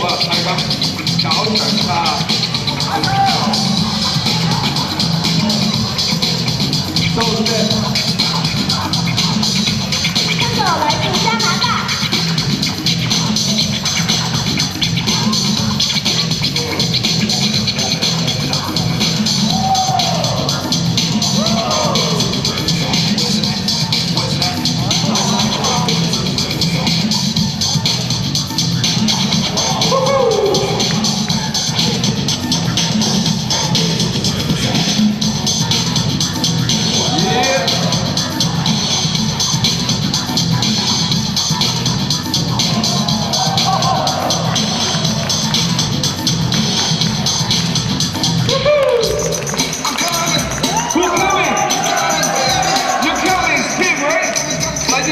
啊，係咁搞長沙。收線。这首来自加拿大。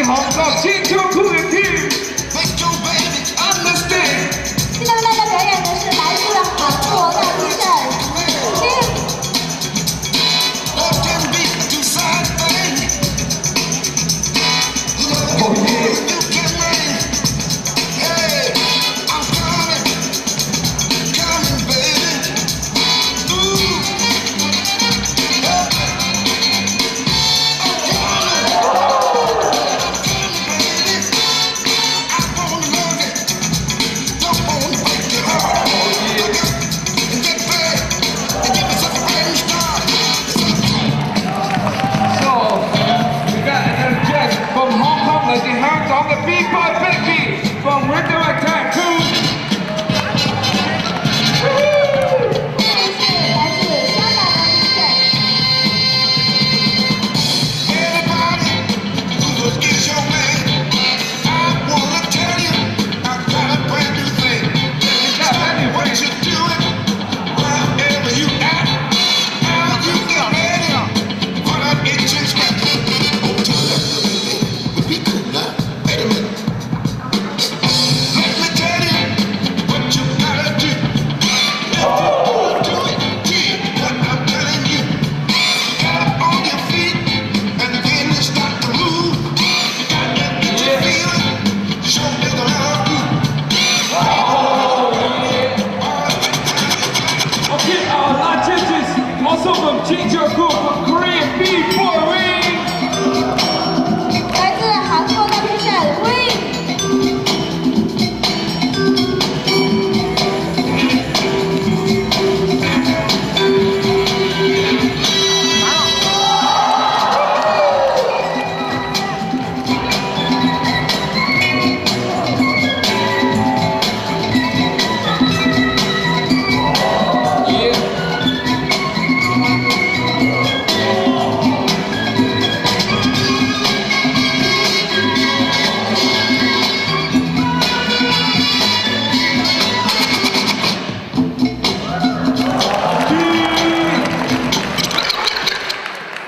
好，到青秋酷的 team， 现在为大家表演的是来自韩国的评审 Kim。哦耶！ The hands on the B-boy Becky from Winter Attack 2。来自香港的评审。 Also from Jinjaku from Korean B-boy Wing， 来自韩国的评审 Wing。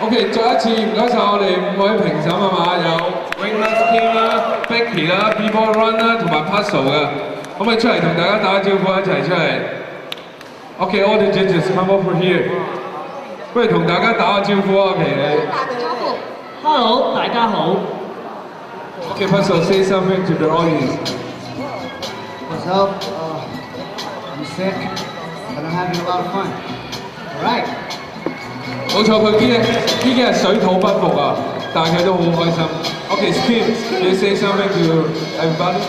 OK， 再一次唔該曬我哋5位評審啊嘛，有 Wingless Team 啦、Becky 啦、B-boy Run 啦同埋 Puzzle 嘅，可唔可以出嚟同大家打個招呼一齊出嚟 ？OK，all the judges come over here， 不如同大家打個招呼啊，其實。打個招呼。Hello， 大家好。OK，Puzzle say something to the audience. What's up? I'm sick, but I'm having a lot of fun. All right. 冇錯，佢呢幾日水土不服啊，但係佢都好開心。OK，Kim，can you say something to everybody?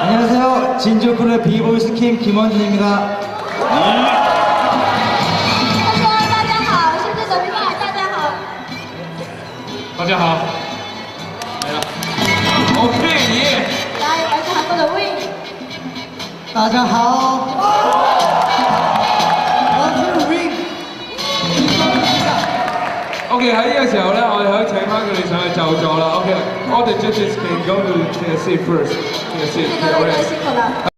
안녕하세요. 진주크루의 비보이스 킴 김원준입니다. 他说：“大家好，我是这首歌的大家好。”大家好。嚟啦。OK， 耶！来自韩国的 Wing。 大家好，我是 Wing。OK， 喺呢個時候咧，我哋可以請翻佢哋上去就座啦。OK，all the judges can go to take a seat first. Take a seat. 辛苦了。